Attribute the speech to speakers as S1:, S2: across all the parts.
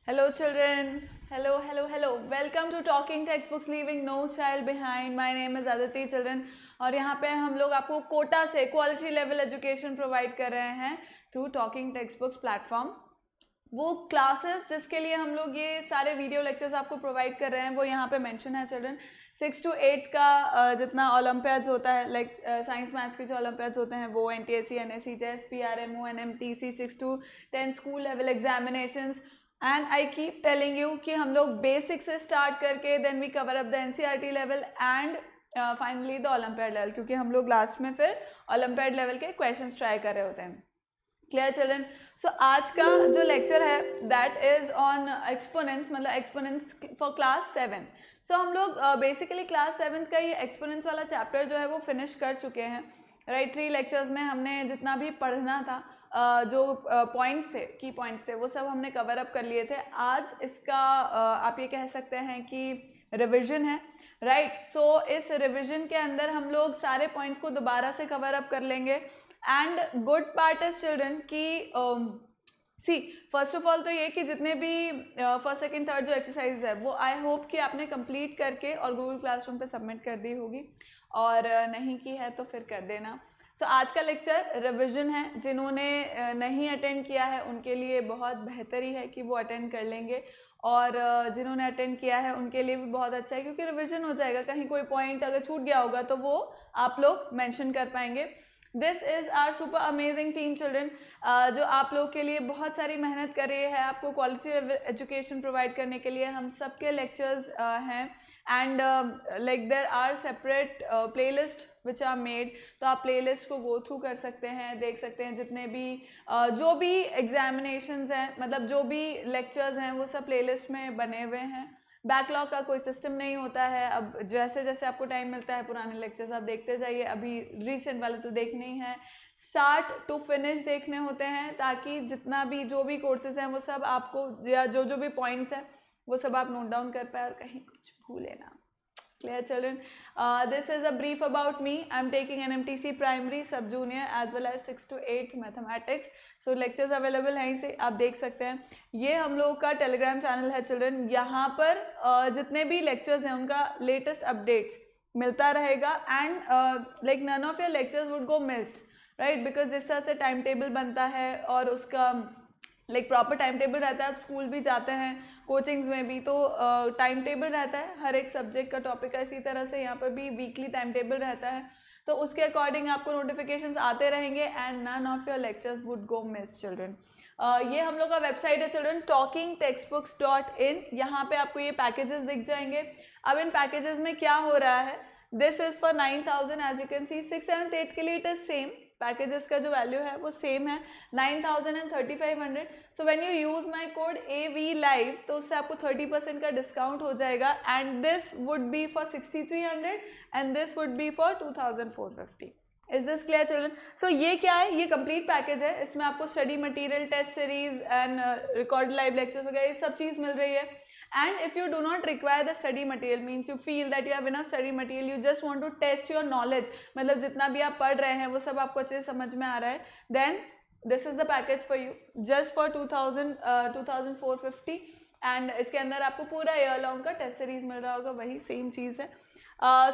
S1: Hello children, hello. Welcome to Talking Textbooks Leaving No Child Behind. My name is Aditi children और यहाँ पे हम लोग आपको कोटा से क्वालिटी लेवल एजुकेशन प्रोवाइड कर रहे हैं through talking text books platform. वो क्लासेस जिसके लिए हम लोग ये सारे वीडियो लेक्चर्स आपको प्रोवाइड कर रहे हैं वो यहाँ पे मेंशन है चिल्ड्रन। 6 to 8 का जितना ओलंपियाड्स होता है लाइक साइंस मैथ्स के जो ओलंपियाड्स होते हैं वो NTSC, NSC, चेस, PRMO, NMTC, 6 to 10 school level examinations and I keep telling you कि हम लोग बेसिक से स्टार्ट करके then we cover up the NCERT level and finally the olympiad level, क्योंकि हम लोग लास्ट में फिर ओलंपियाड लेवल के क्वेश्चंस ट्राई कर रहे होते हैं। Clear children? सो आज का जो लेक्चर है दैट इज ऑन एक्सपोनेंट्स, मतलब एक्सपोनेंट्स फॉर क्लास 7। सो हम लोग बेसिकली क्लास 7 का ये एक्सपोनेंट्स वाला चैप्टर जो है वो फिनिश कर चुके हैं। राइट, 3 लेक्चर्स में हमने जितना भी पढ़ना था जो पॉइंट्स थे, की पॉइंट्स थे, वो सब हमने कवर अप कर लिए थे। आज इसका आप ये कह सकते हैं कि रिविजन है। राइट, सो इस रिविजन के अंदर हम लोग सारे पॉइंट्स को दोबारा से कवर अप कर लेंगे। And good part is children कि सी फर्स्ट ऑफ ऑल तो ये कि जितने भी फर्स्ट सेकंड थर्ड जो एक्सरसाइज है वो आई होप कि आपने कंप्लीट करके और गूगल क्लासरूम पे सबमिट कर दी होगी, और नहीं की है तो फिर कर देना। सो आज का लेक्चर रिविजन है। जिन्होंने नहीं अटेंड किया है उनके लिए बहुत बेहतर ही है कि वो अटेंड कर लेंगे, और जिन्होंने अटेंड किया है उनके लिए भी बहुत अच्छा है क्योंकि रिविजन हो जाएगा। कहीं कोई पॉइंट अगर छूट गया होगा तो वो आप लोग मेंशन कर पाएंगे। This is our super amazing team children, जो आप लोग के लिए बहुत सारी मेहनत कर रही है आपको क्वालिटी एजुकेशन प्रोवाइड करने के लिए। हम सबके लेक्चर्स हैं and like there are separate playlist which are made, तो आप प्लेलिस्ट को गो थ्रू कर सकते हैं, देख सकते हैं जितने भी जो भी एग्जामिनेशंस हैं, मतलब जो भी लेक्चर्स हैं वो सब प्लेलिस्ट में बने हुए हैं। बैकलॉग का कोई सिस्टम नहीं होता है। अब जैसे जैसे आपको टाइम मिलता है पुराने लेक्चर्स आप देखते जाइए, अभी रीसेंट वाले तो देखने ही हैं, स्टार्ट टू फिनिश देखने होते हैं, ताकि जितना भी जो भी कोर्सेज हैं वो सब आपको, या जो भी पॉइंट्स हैं वो सब आप नोट डाउन कर पाए और कहीं कुछ भूले ना। Clear children? This is a brief about me. I'm taking NMTC primary, sub junior as well as 6 to 8 mathematics. So lectures available हैं इसे आप देख सकते हैं। ये हम लोगों का टेलीग्राम चैनल है चिल्ड्रन। यहाँ पर जितने भी लेक्चर्स हैं उनका लेटेस्ट अपडेट्स मिलता रहेगा and like none of your lectures would go missed, right, because जिस तरह से टाइम टेबल बनता है और उसका लाइक प्रॉपर टाइम टेबल रहता है। आप स्कूल भी जाते हैं, कोचिंग्स में भी, तो टाइम टेबल रहता है हर एक सब्जेक्ट का टॉपिक का। इसी तरह से यहाँ पर भी वीकली टाइम टेबल रहता है, तो उसके अकॉर्डिंग आपको नोटिफिकेशंस आते रहेंगे and none of your lectures would go miss children. ये हम लोग का वेबसाइट है चिल्ड्रन, talkingtextbooks.in। यहाँ पे आपको ये पैकेजेस दिख जाएंगे। अब इन पैकेजेस में क्या हो रहा है, this is for 9000 as you can see. 6, 7, 8 के लिए इट इज सेम, पैकेजेस का जो वैल्यू है वो सेम है 9000 and 3500। So when you use my code AV live तो उससे आपको 30% का डिस्काउंट हो जाएगा and this would be for 6300 and this would be for 2450। Is this clear children? So ये क्या है, ये कंप्लीट पैकेज है। इसमें आपको study material, test series and record live lectures वगैरह ये सब चीज़ मिल रही है। And if you do not require the study material, means you feel that you have enough study material, you just want to test your knowledge, मतलब जितना भी आप पढ़ रहे हैं वो सब आपको अच्छे से समझ में आ रहा है, then this is the package for you just for 2450। And इसके अंदर आपको पूरा ईयर लॉन्ग का टेस्ट सीरीज मिल रहा होगा, वही सेम चीज़ है।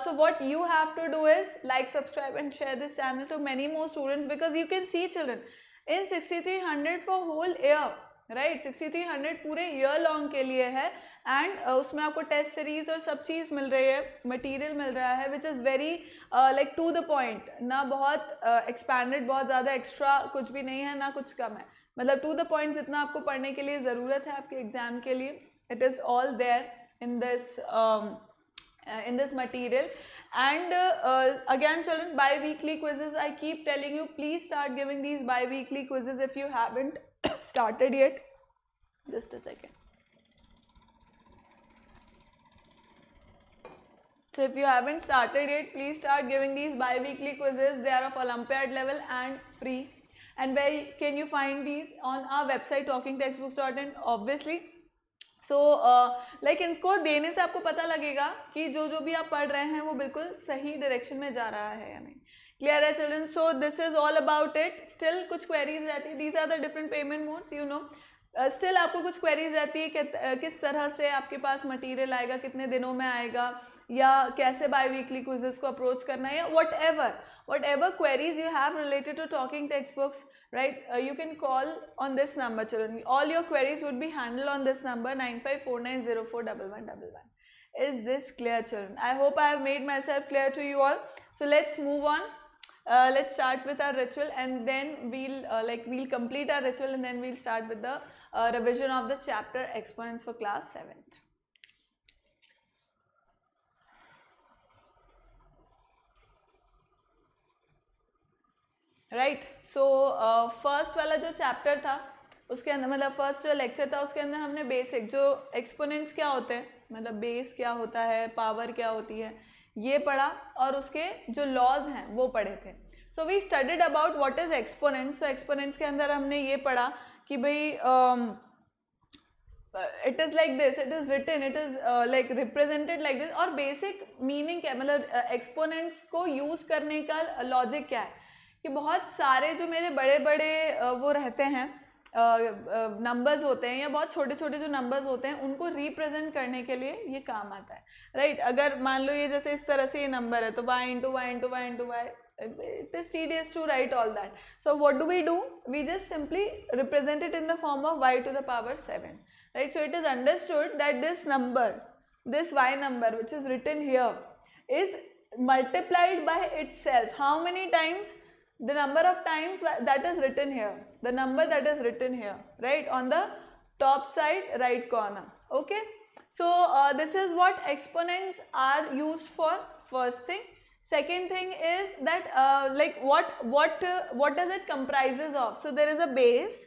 S1: So what you have to do is like, subscribe and share this channel to many more students, because you can see children in 6300 for whole year, right, 6300 पूरे year long के लिए है and उसमें आपको test series और सब चीज़ मिल रही है, मटेरियल मिल रहा है which is very like to the point, ना बहुत एक्सपैंडेड, बहुत ज़्यादा एक्स्ट्रा कुछ भी नहीं है, ना कुछ कम है, मतलब टू द पॉइंट जितना आपको पढ़ने के लिए ज़रूरत है आपके एग्जाम के लिए, it is all there in this material। And again children, bi-weekly quizzes, I keep telling you, please start giving these bi-weekly quizzes if you haven't started yet. Just a second. So if you haven't started yet, please start giving these bi-weekly quizzes. They are of Olympiad level and free. And where can you find these? On our website talkingtextbooks.in obviously। So like इनको देने से आपको पता लगेगा कि जो भी आप पढ़ रहे हैं वो बिल्कुल सही डायरेक्शन में जा रहा है या नहीं। क्लियर है children? So this is all about it. Still कुछ क्वेरीज रहती है, these are the different payment modes, you know. Still आपको कुछ क्वेरीज रहती है कि किस तरह से आपके पास मटेरियल आएगा, कितने दिनों में आएगा, या कैसे बाई वीकली क्विजेस को अप्रोच करना है, या whatever queries you have related to talking text books, right? You can call on this number, children. All your queries would be handled on this number 9549041111. Is this clear, children? I hope I have made myself clear to you all. So let's move on. Let's start with our ritual, and then we'll complete our ritual, and then we'll start with the revision of the chapter exponents for class 7th. Right. So first वाला जो chapter था उसके अंदर, मतलब first जो lecture था उसके अंदर हमने बेसिक जो एक्सपोनेंट्स क्या होते हैं, मतलब बेस क्या होता है, पावर क्या होती है, ये पढ़ा, और उसके जो लॉज हैं वो पढ़े थे. So we studied about what is exponents. So exponents के अंदर हमने ये पढ़ा कि भाई it is like this, it is written, it is like represented like this. और बेसिक मीनिंग क्या है, मतलब एक्सपोनेंट्स को यूज़ करने का लॉजिक क्या है, कि बहुत सारे जो मेरे बड़े बड़े वो रहते हैं नंबर्स होते हैं, या बहुत छोटे छोटे जो नंबर्स होते हैं उनको रिप्रेजेंट करने के लिए ये काम आता है. राइट. अगर मान लो ये जैसे इस तरह से ये नंबर है तो y into y into y into y, it is tedious to write all that. So what do? We just simply represent it in the form of y to the power 7. Right. So it is understood that this number, this y number which is written here, is multiplied by itself. How many times? The number of times that is written here, the number that is written here, right, on the top side right corner. Okay. So this is what exponents are used for, first thing. Second thing is that like what does it comprises of? So there is a base,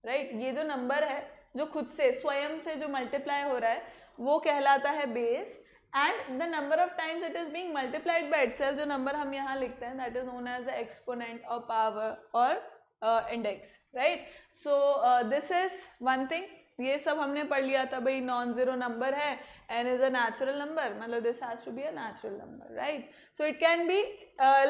S1: right. ये जो number है जो खुद से स्वयं से जो multiply हो रहा है वो कहलाता है base. And the number of times it is being multiplied by itself, जो number हम यहाँ लिखते हैं, that is known as the exponent or power or index, right? So this is one thing. ये सब हमने पढ़ लिया था भाई, नॉन जीरो नंबर है, n is a natural number, मतलब this has to be a natural number, right? So it can be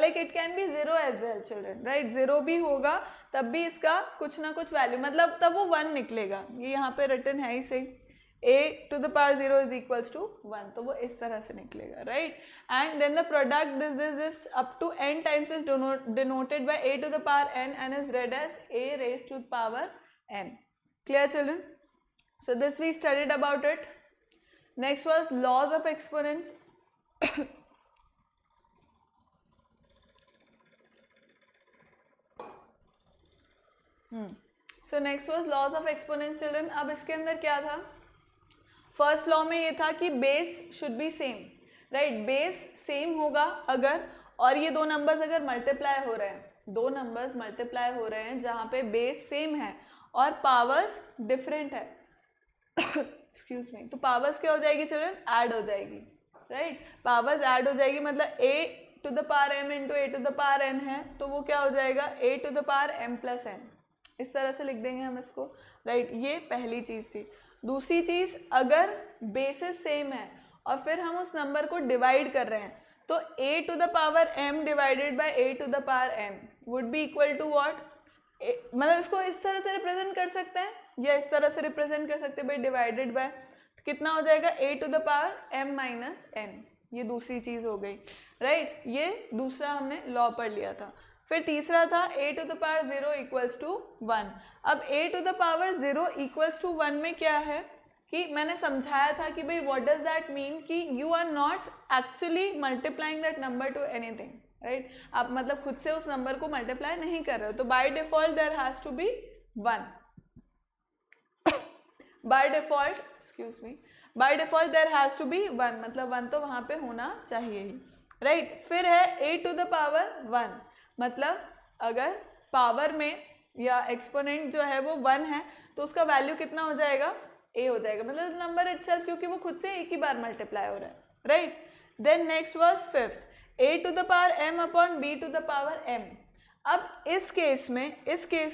S1: like it can be zero as well, children, right? zero भी होगा तब भी इसका कुछ ना कुछ वैल्यू, मतलब तब वो 1 निकलेगा. ये यहाँ पे रिटन है ही सही, a to the power 0 is equals to 1, तो वो इस तरह से निकलेगा, right? And then the product this up to n times is denoted by a to the power n and is read as a raised to the power n. Clear, children? So this we studied about it. Next was laws of exponents. So next was laws of exponents, children. अब इसके अंदर क्या था? First law में ये था कि base should be same, right. Base same होगा अगर, और ये दो नंबर्स अगर मल्टीप्लाई हो रहे हैं, दो नंबर्स मल्टीप्लाई हो रहे हैं जहाँ पे बेस सेम है और पावर्स डिफरेंट है, एक्सक्यूज मी, तो पावर्स क्या हो जाएगी चिल्ड्रन? ऐड हो जाएगी, राइट. पावर्स ऐड हो जाएगी, मतलब a to the power m into a to the power n है, तो वो क्या हो जाएगा? a to the power m plus n. इस तरह से लिख देंगे हम इसको, राइट. ये पहली चीज़ थी. दूसरी चीज़, अगर बेसिस सेम है और फिर हम उस नंबर को डिवाइड कर रहे हैं, तो a to the power m divided by a to the power m would be equal to what? मतलब इसको इस तरह से रिप्रेजेंट कर सकते हैं या इस तरह से रिप्रेजेंट कर सकते हैं भाई, डिवाइडेड बाय, तो कितना हो जाएगा? a to the power m minus n. ये दूसरी चीज़ हो गई, राइट. ये दूसरा हमने लॉ पढ़ लिया था. फिर तीसरा था a to the power 0 equals to 1. अब a to the power 0 equals to 1 में क्या है कि मैंने समझाया था कि भाई व्हाट डज दैट मीन, कि you are not actually multiplying that number to anything, right. आप मतलब खुद से उस नंबर को मल्टीप्लाई नहीं कर रहे हो, तो by default there has to be 1. By default, excuse me, by default there has to be 1, मतलब 1 तो वहाँ पे होना चाहिए ही, राइट. फिर है a टू द पावर 1, मतलब अगर पावर में या एक्सपोनेंट जो है वो 1 है तो उसका वैल्यू कितना हो जाएगा? a हो जाएगा, मतलब नंबर इटसेल्फ, क्योंकि वो खुद से एक ही बार मल्टीप्लाई हो रहा है, right. Then next was fifth, a to the power m upon b to the power m. अब इस केस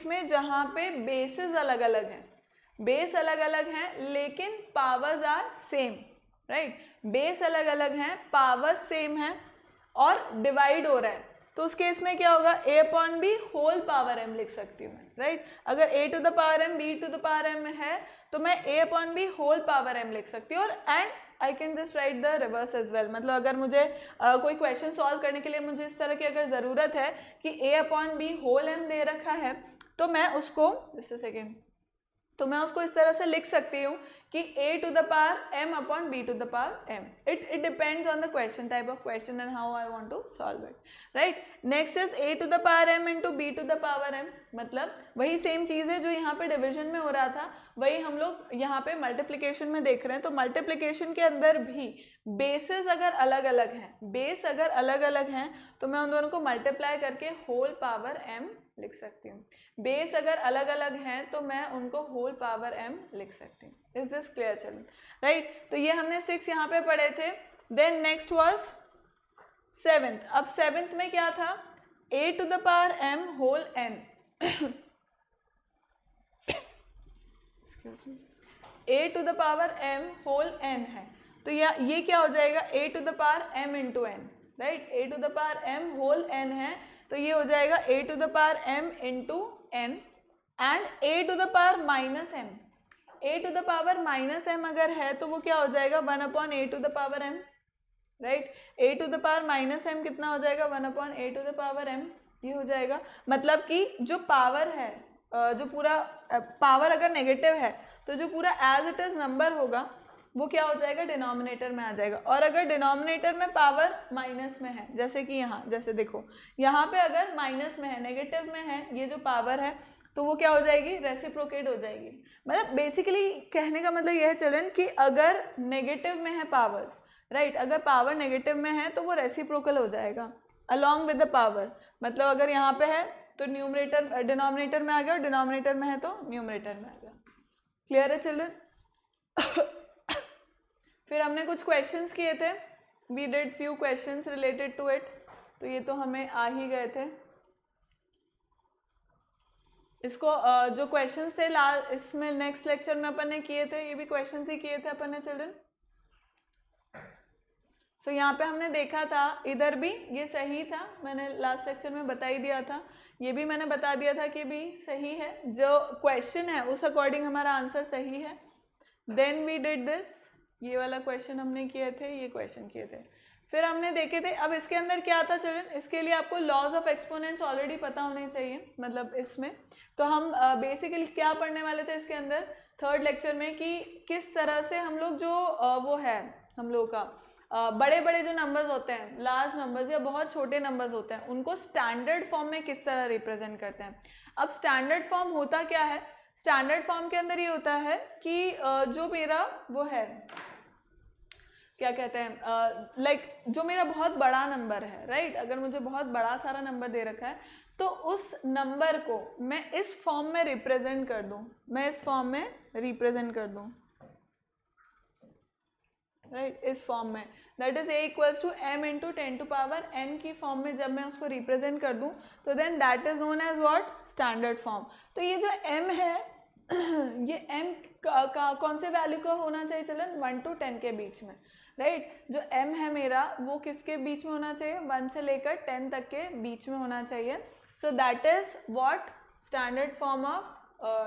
S1: में जहाँ पे बेसेस अलग अलग हैं, बेस अलग अलग हैं लेकिन powers are same, right. Base अलग अलग हैं, पावर्स सेम है और डिवाइड हो रहा है, तो उस केस में क्या होगा, a upon b whole power m लिख सकती हूँ मैं, राइट। अगर a to the power m b to the power m है तो मैं a upon b whole power m लिख सकती हूँ। और and I can just write the reverse as well, मतलब अगर मुझे कोई क्वेश्चन सॉल्व करने के लिए मुझे इस तरह की अगर ज़रूरत है कि a upon b whole m दे रखा है तो मैं उसको जस्ट अ सेकेंड, तो मैं उसको इस तरह से लिख सकती हूँ कि a to the power m upon b to the power m. It depends on the question, type of question and how I want to solve it, right? Next is a to the power m into b to the power m. मतलब वही same चीज़ है जो यहाँ पे division में हो रहा था, वही हम लोग यहाँ पे मल्टीप्लिकेशन में देख रहे हैं। तो मल्टीप्लिकेशन के अंदर भी बेसेस अगर अलग अलग हैं, बेस अगर अलग अलग हैं तो मैं उन दोनों को मल्टीप्लाई करके होल पावर m लिख सकती हूँ। बेस अगर अलग अलग हैं तो मैं उनको होल पावर m लिख सकती हूँ। Is this clear children, right? तो ये हमने 6 यहाँ पे पढ़े थे। Then next was 7th। अब 7th में क्या था, a to the power m whole n a to the power m whole n है, तो ये क्या हो जाएगा, a to the power m into n, right? a to the power m whole n है तो ये हो जाएगा a to the power m into n and a to the power minus m। a to the power minus m अगर है तो वो क्या हो जाएगा, 1 upon a to the power m, right? a to the power minus m कितना हो जाएगा, 1 upon a to the power m, ये हो जाएगा। मतलब कि जो पावर है, जो पूरा पावर अगर नेगेटिव है तो जो पूरा एज इट इज नंबर होगा वो क्या हो जाएगा, डिनोमिनेटर में आ जाएगा। और अगर डिनोमिनेटर में पावर माइनस में है, जैसे कि यहाँ, जैसे देखो यहाँ पे अगर माइनस में है, नेगेटिव में है ये जो पावर है, तो वो क्या हो जाएगी, रेसिप्रोकेट हो जाएगी। मतलब बेसिकली कहने का मतलब यह है चिल्ड्रन कि अगर नेगेटिव में है पावर्स, राइट, अगर पावर नेगेटिव में है तो वो रेसिप्रोकल हो जाएगा अलॉन्ग विद द पावर। मतलब अगर यहाँ पे है तो न्यूमरेटर डिनोमिनेटर में आ गया और डिनोमिनेटर में है तो न्यूमरेटर में आ गया। क्लियर है चिल्ड्रन? फिर हमने कुछ क्वेश्चंस किए थे, we did few questions related to it, तो ये तो हमें आ ही गए थे। इसको जो क्वेश्चंस थे इसमें नेक्स्ट लेक्चर में अपन ने किए थे, ये भी क्वेश्चंस ही किए थे अपन ने चिल्ड्रन। सो यहाँ पे हमने देखा था इधर भी ये सही था, मैंने लास्ट लेक्चर में बता ही दिया था, ये भी मैंने बता दिया था कि भी सही है, जो क्वेश्चन है उस अकॉर्डिंग हमारा आंसर सही है। देन वी डिड दिस, ये वाला क्वेश्चन हमने किए थे, ये क्वेश्चन किए थे, फिर हमने देखे थे। अब इसके अंदर क्या था चिल्ड्रन, इसके लिए आपको लॉज ऑफ एक्सपोनेंट्स ऑलरेडी पता होने चाहिए, मतलब इसमें तो हम बेसिकली क्या पढ़ने वाले थे इसके अंदर थर्ड लेक्चर में कि किस तरह से हम लोग जो वो है हम लोग का बड़े बड़े जो नंबर्स होते हैं, लार्ज नंबर्स या बहुत छोटे नंबर्स होते हैं, उनको स्टैंडर्ड फॉर्म में किस तरह रिप्रेजेंट करते हैं। अब स्टैंडर्ड फॉर्म होता क्या है, स्टैंडर्ड फॉर्म के अंदर ये होता है कि जो मेरा वो है क्या कहते हैं, लाइक जो मेरा बहुत बड़ा नंबर है, राइट, अगर मुझे बहुत बड़ा सारा नंबर दे रखा है तो उस नंबर को मैं इस फॉर्म में रिप्रेजेंट कर दूं, मैं इस फॉर्म में रिप्रेजेंट कर दूं, राइट, इस फॉर्म में, that is a equals to m into 10 to power n की फॉर्म में जब मैं उसको रिप्रेजेंट कर दूं तो then that is known as what, standard form. तो ये जो m है ये m का कौन से वैल्यू का होना चाहिए चलन, 1 to 10 के बीच में, राइट। जो m है मेरा वो किसके बीच में होना चाहिए, 1 से लेकर 10 तक के बीच में होना चाहिए। सो that is what standard form of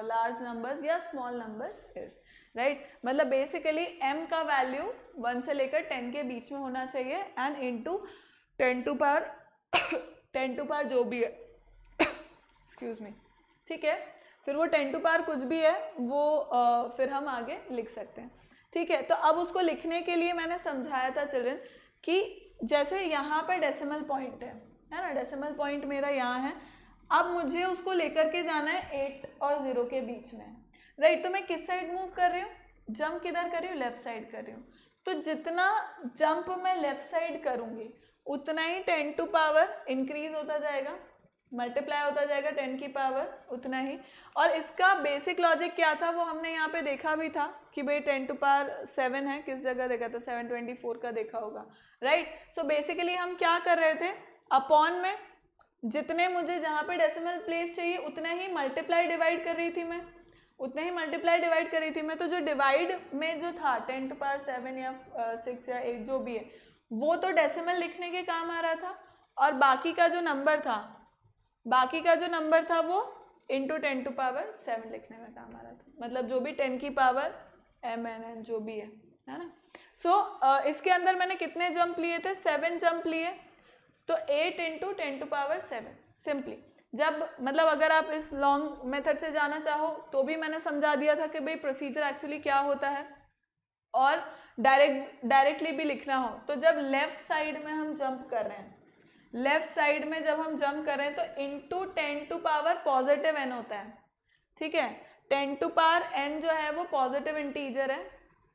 S1: large numbers या स्मॉल नंबर्स इज, राइट। मतलब बेसिकली m का वैल्यू 1 से लेकर 10 के बीच में होना चाहिए एंड इनटू 10 टू पावर जो भी है एक्सक्यूज मी, ठीक है। फिर वो 10 टू पावर कुछ भी है वो फिर हम आगे लिख सकते हैं, ठीक है। तो अब उसको लिखने के लिए मैंने समझाया था चिल्ड्रन कि जैसे यहाँ पर डेसिमल पॉइंट है ना, डेसिमल पॉइंट मेरा यहाँ है, अब मुझे उसको लेकर के जाना है 8 और 0 के बीच में, राइट। तो मैं किस साइड मूव कर रही हूँ, जंप किधर कर रही हूँ, लेफ्ट साइड कर रही हूँ। तो जितना जंप मैं लेफ्ट साइड करूँगी उतना ही 10 टू पावर इंक्रीज होता जाएगा, मल्टीप्लाई होता जाएगा 10 की पावर उतना ही। और इसका बेसिक लॉजिक क्या था वो हमने यहाँ पे देखा भी था कि भाई 10 टू पावर 7 है, किस जगह देखा था, 724 का देखा होगा, राइट। सो बेसिकली हम क्या कर रहे थे, अपॉन में जितने मुझे जहाँ पे डेसिमल प्लेस चाहिए उतना ही मल्टीप्लाई डिवाइड कर रही थी मैं, उतने ही मल्टीप्लाई डिवाइड कर रही थी मैं। तो जो डिवाइड में जो था 10 टू पावर 7 या 6 या 8 जो भी है वो तो डेसिमल लिखने के काम आ रहा था, और बाकी का जो नंबर था वो इंटू 10 टू पावर 7 लिखने में काम आ रहा था, मतलब जो भी 10 की पावर mn जो भी है ना। सो इसके अंदर मैंने कितने जंप लिए थे, 7 जंप लिए, तो 8 इंटू 10 टू पावर 7 सिंपली। जब मतलब अगर आप इस लॉन्ग मेथड से जाना चाहो तो भी मैंने समझा दिया था कि भाई प्रोसीजर एक्चुअली क्या होता है, और डायरेक्टली भी लिखना हो तो जब लेफ्ट साइड में हम जंप कर रहे हैं, लेफ्ट साइड में जब हम जंप कर रहे हैं तो into 10 to power positive n होता है, ठीक है। 10 टू पावर n जो है वो पॉजिटिव इंटीजर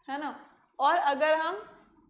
S1: है ना। और अगर हम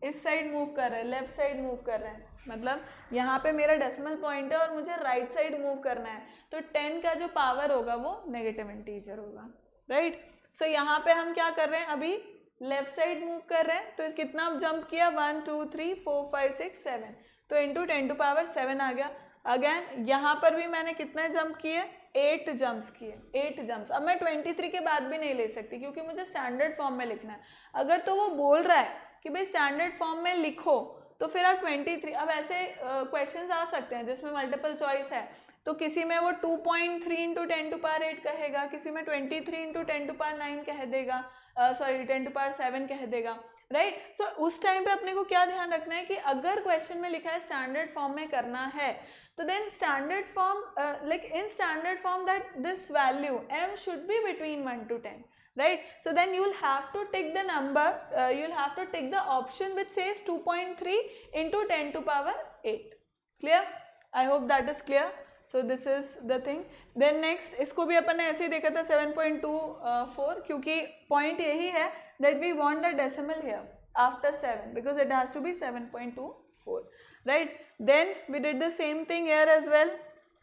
S1: इस साइड मूव कर रहे हैं, लेफ्ट साइड मूव कर रहे हैं, मतलब यहाँ पे मेरा डेसिमल पॉइंट है और मुझे राइट साइड मूव करना है, तो 10 का जो पावर होगा वो नेगेटिव इंटीजर होगा, राइट। सो यहाँ पे हम क्या कर रहे हैं, अभी लेफ्ट साइड मूव कर रहे हैं, तो कितना जंप किया, 1 2 3 4 5 6 7, तो इंटू 10 टू पावर 7 आ गया। अगेन यहाँ पर भी मैंने कितने जंप किए, 8 जंप्स किए, 8 जंप्स। अब मैं 23 के बाद भी नहीं ले सकती क्योंकि मुझे स्टैंडर्ड फॉर्म में लिखना है। अगर तो वो बोल रहा है कि भाई स्टैंडर्ड फॉर्म में लिखो, तो फिर आप 23, अब ऐसे क्वेश्चंस आ सकते हैं जिसमें मल्टीपल चॉइस है, तो किसी में वो 2.3 इंटू 10 टू पावर 8 कहेगा, किसी में 23 इंटू 10 टू पावर 9 कह देगा, सॉरी 10 टू पावर 7 कह देगा, राइट। सो उस टाइम पे अपने को क्या ध्यान रखना है कि अगर क्वेश्चन में लिखा है स्टैंडर्ड फॉर्म में करना है, तो then standard form like in standard form that this value m should be between 1 to 10, right? So then you will have to tick the number, you will have to tick the option which says 2.3 into 10 to power 8. Clear? I hope that is clear. So this is the thing. Then next, इसको भी अपन ने ऐसे ही देखा था 7.24, क्योंकि point यही है that we want the decimal here after 7 because it has to be 7.24, right? Then we did the same thing here as well,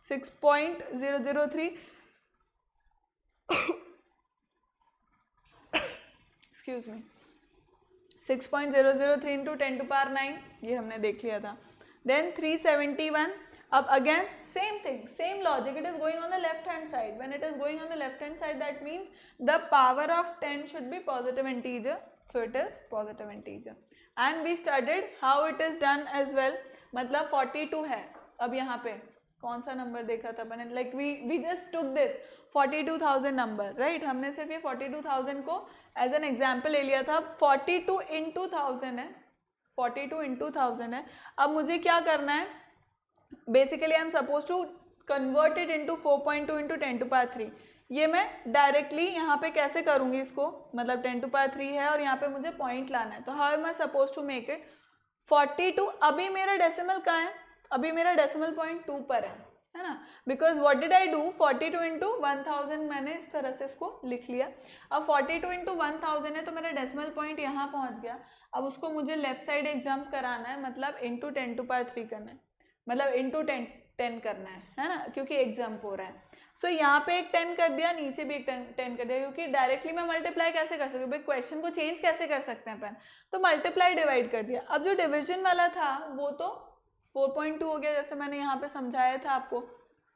S1: 6.003. Excuse me, 6.003 into 10 to power 9, ये हमने देख लिया था। देन 371, अब again same thing, same logic, it is going on the left hand side. When it is going on the left hand side that means the power of 10 should be positive integer, so it is positive integer. And we studied how it is done as well, मतलब 42 है। अब यहाँ पे कौन सा number देखा था मैंने, like we just took this 42,000 number, right. हमने सिर्फ ये 42,000 को एज एन एग्जाम्पल ले लिया था। 42 इंटू 1000 है, 42 इंटू 1000 है। अब मुझे क्या करना है, basically I am suppose to convert it into 4.2 into 10 to power 3। ये मैं डायरेक्टली यहाँ पे कैसे करूँगी इसको, मतलब 10 टू पावर 3 है और यहाँ पे मुझे पॉइंट लाना है, तो how am I suppose to make it 42। अभी मेरा डेसिमल कहाँ है, अभी मेरा डेसिमल पॉइंट 2 पर है ना, because what did I do, 42 into 1000 मैंने इस तरह से इसको लिख लिया। अब 42 इंटू 1000 है तो मेरा डेसिमल पॉइंट यहाँ पहुँच गया। अब उसको मुझे लेफ्ट साइड एक जंप कराना है, मतलब इंटू 10 टू पावर 3 करना है, मतलब इंटू 10 करना है ना, क्योंकि एक जंप हो रहा है। सो यहाँ पे एक 10 कर दिया, नीचे भी एक 10 कर दिया, क्योंकि डायरेक्टली मैं मल्टीप्लाई कैसे कर सकती हूँ भाई, क्वेश्चन को चेंज कैसे कर सकते हैं अपन, तो मल्टीप्लाई डिवाइड कर दिया। अब जो डिविजन वाला था वो तो 4.2 हो गया, जैसे मैंने यहाँ पे समझाया था आपको।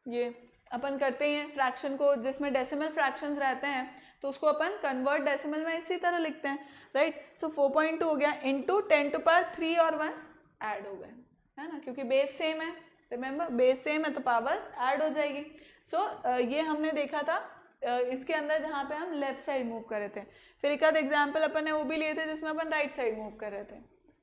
S1: ये अपन करते ही हैं फ्रैक्शन को, जिसमें डेसिमल फ्रैक्शंस रहते हैं तो उसको अपन कन्वर्ट डेसिमल में इसी तरह लिखते हैं, राइट। सो 4.2 हो गया इंटू 10 टू पावर 3 और 1 ऐड हो गए, है ना, क्योंकि बेस सेम है, रिमेंबर बेस सेम है तो पावर्स ऐड हो जाएगी। सो ये हमने देखा था इसके अंदर जहाँ पे हम लेफ्ट साइड मूव कर रहे थे। फिर एक आध एग्जाम्पल अपन ने वो भी लिए थे जिसमें अपन राइट साइड मूव कर रहे थे,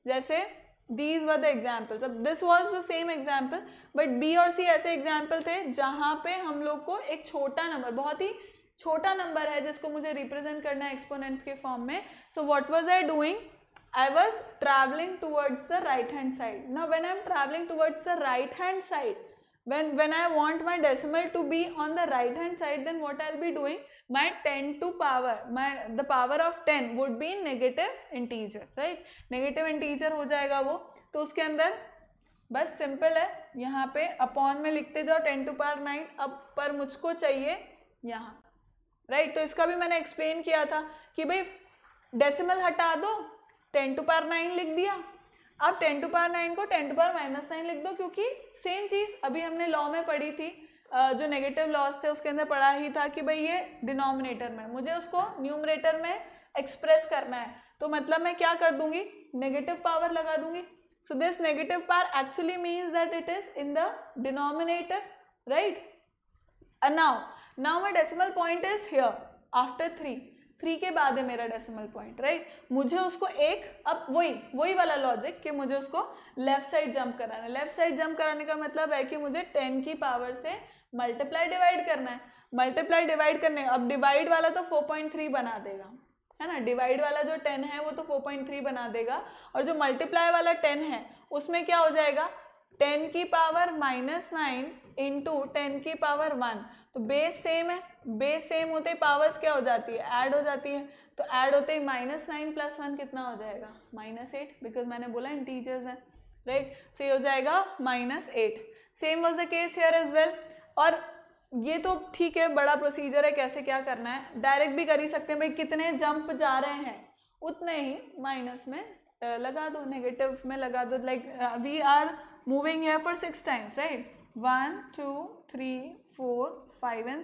S1: जैसे these were the examples। अब this was the same example but B और C ऐसे एग्जाम्पल थे जहाँ पे हम लोग को एक छोटा नंबर, बहुत ही छोटा नंबर है जिसको मुझे रिप्रेजेंट करना है एक्सपोनेंट्स के फॉर्म में। So what was I doing, I was traveling towards the right hand side. Now when I am traveling towards the right hand side, when I want my decimal to be on the right hand side, then what I'll be doing, my 10 to power, the power of 10 would be negative integer, right? Negative integer हो जाएगा वो, तो उसके अंदर बस simple है, यहाँ पे अपॉन में लिखते जाओ 10 to power 9। अब पर मुझको चाहिए यहाँ, राइट। तो इसका भी मैंने एक्सप्लेन किया था कि भाई डेसिमल हटा दो, 10 to power 9 लिख दिया। अब 10 to power 9 को 10 to power -9 लिख दो, क्योंकि सेम चीज़ अभी हमने लॉ में पढ़ी थी, जो नेगेटिव लॉस थे उसके अंदर पढ़ा ही था कि भाई ये डिनोमिनेटर में, मुझे उसको न्यूमरेटर में एक्सप्रेस करना है, तो मतलब मैं क्या कर दूंगी, नेगेटिव पावर लगा दूंगी। So this negative power actually means that it is in the denominator, right? And now my decimal point is here after 3. 3 के बाद है मेरा डेसिमल पॉइंट, राइट? मुझे उसको एक, अब वही वाला लॉजिक कि मुझे उसको लेफ्ट साइड जंप कराना है. लेफ्ट साइड जंप कराने का मतलब है कि मुझे 10 की पावर से मल्टीप्लाई डिवाइड करना है. मल्टीप्लाई डिवाइड करने, अब डिवाइड वाला तो 4.3 बना देगा, है ना? डिवाइड वाला जो 10 है वो तो 4.3 बना देगा, और जो मल्टीप्लाई वाला 10 है उसमें क्या हो जाएगा, 10 की पावर -9 इंटू 10 की पावर 1. तो बेस सेम है, बेस सेम होते ही पावर्स क्या हो जाती है, ऐड हो जाती है. तो ऐड होते ही -9 + 1 कितना हो जाएगा, -8, बिकॉज मैंने बोला इंटीजर्स है, राइट? सो ये हो जाएगा -8. Same was the case here as well. और ये तो ठीक है, बड़ा प्रोसीजर है कैसे क्या करना है, डायरेक्ट भी कर ही सकते हैं भाई, कितने जंप जा रहे हैं उतने ही माइनस में लगा दो, नेगेटिव में लगा दो. Like we are moving here for 6 times, right? 1 2 3 4 5 and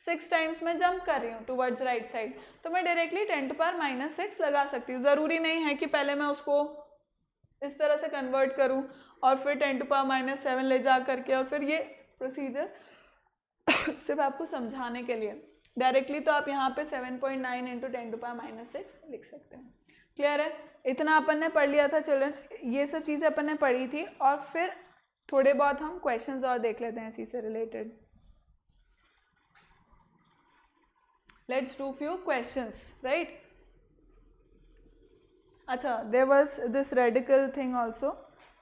S1: 6 times मैं जंप कर रही हूँ टुवर्ड्स राइट साइड, तो मैं डायरेक्टली 10 to power -6 लगा सकती हूँ. ज़रूरी नहीं है कि पहले मैं उसको इस तरह से कन्वर्ट करूँ और फिर 10 to power -7 ले जा करके, और फिर ये प्रोसीजर सिर्फ आपको समझाने के लिए. डायरेक्टली तो आप यहाँ पे 7.9 इंटू 10 to power -6 लिख सकते हैं. क्लियर है? इतना अपन ने पढ़ लिया था चिल्ड्रन, ये सब चीज़ें अपन ने पढ़ी थी, और फिर थोड़े बहुत हम क्वेश्चंस और देख लेते हैं इसी से related. Let's do few questions, right? अच्छा, there was this radical thing also,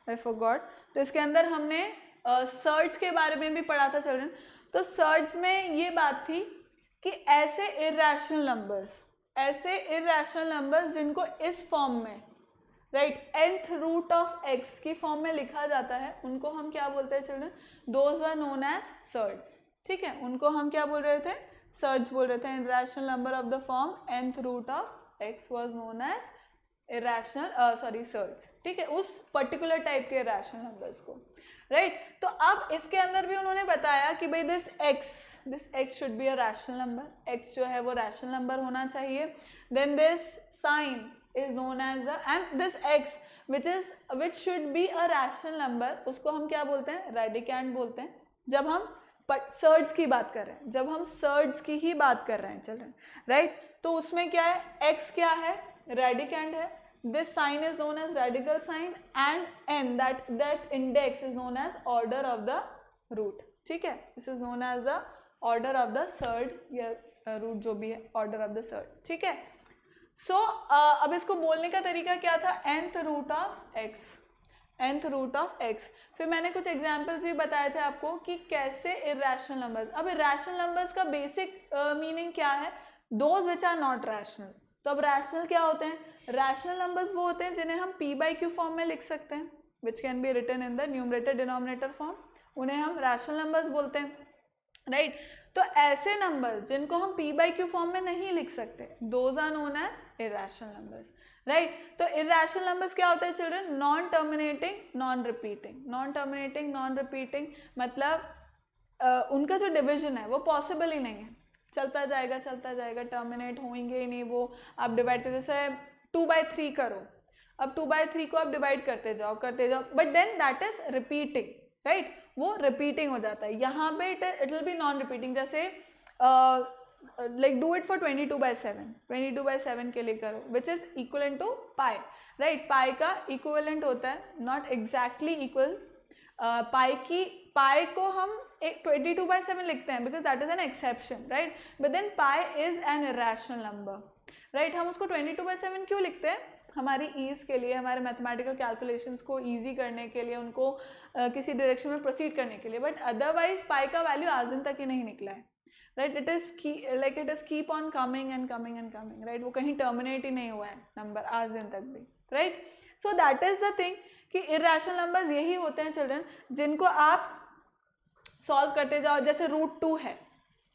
S1: I forgot. तो इसके अंदर हमने सर्ज के बारे में भी पढ़ा था चिल्ड्रन. तो सर्ज में ये बात थी कि ऐसे इर्रेशनल नंबर्स जिनको इस फॉर्म में, right, nth root of x की फॉर्म में लिखा जाता है, उनको हम क्या बोलते हैं children, those were known as surds. ठीक है, उनको हम क्या बोल रहे थे, सर्ज बोल रहे थे. Irrational number of the form nth root of x was known as irrational surds. ठीक है, उस पर्टिकुलर टाइप के इर्रेशनल नंबर्स को, राइट? तो अब इसके अंदर भी उन्होंने बताया कि भाई this x should be a rational number, x जो है वो रैशनल नंबर होना चाहिए. Then this sign is known as the, and this x which should be a rational number, उसको हम क्या बोलते हैं, रेडिकैंड बोलते हैं. जब हम सर्ज की बात कर रहे हैं, जब हम सर्ज की ही बात कर रहे हैं चिल्ड्रन, राइट? तो उसमें क्या है, x क्या है, रेडिकैंड है. This sign is known as radical sign, and n that index is known as order of the root. ठीक है, this is known as the order of the surd, या रूट जो भी है, ऑर्डर ऑफ द सर्ड. ठीक है. सो अब इसको बोलने का तरीका क्या था, nth रूट ऑफ x. फिर मैंने कुछ एग्जांपल्स भी बताए थे आपको कि कैसे इर्रेशनल नंबर्स. अब इर्रेशनल नंबर्स का बेसिक मीनिंग क्या है, those which are not rational. तो अब रैशनल क्या होते हैं, रैशनल नंबर्स वो होते हैं जिन्हें हम p/q फॉर्म में लिख सकते हैं, which can be written in the numerator denominator form, उन्हें हम रैशनल नंबर्स बोलते हैं, राइट? तो ऐसे नंबर्स जिनको हम p/q फॉर्म में नहीं लिख सकते, those are known as irrational numbers, right? तो इर्रेशनल नंबर्स क्या होते हैं children, non terminating non repeating. Non terminating non repeating मतलब उनका जो डिविजन है वो पॉसिबल ही नहीं है, चलता जाएगा, टर्मिनेट होंगे ही नहीं वो. आप डिवाइड कर, जैसे 2/3 करो, अब 2/3 को आप डिवाइड करते जाओ, but then that is repeating, right? वो रिपीटिंग हो जाता है. यहाँ पे it will be non repeating. जैसे लाइक डू इट फॉर 22/7 के लिए करो, which is equivalent to pi, right? Pi का इक्विवेलेंट होता है, नॉट एग्जैक्टली इक्वल. पाई को हम 22/7 लिखते हैं because that is an exception, right? But then pi is an irrational number, right? हम उसको 22/7 क्यों लिखते हैं, हमारी ईज के लिए, हमारे मैथमेटिकल कैलकुलेशंस को ईजी करने के लिए, उनको किसी डायरेक्शन में प्रोसीड करने के लिए. बट अदरवाइज पाई का वैल्यू आज दिन तक ही नहीं निकला है, right? It is keep on coming and coming and coming, right? वो कहीं टर्मिनेट ही नहीं हुआ है नंबर आज दिन तक भी, right? So that is the thing कि इर्रेशनल नंबर्स यही होते हैं चिल्ड्रन जिनको आप सॉल्व करते जाओ. जैसे √2 है,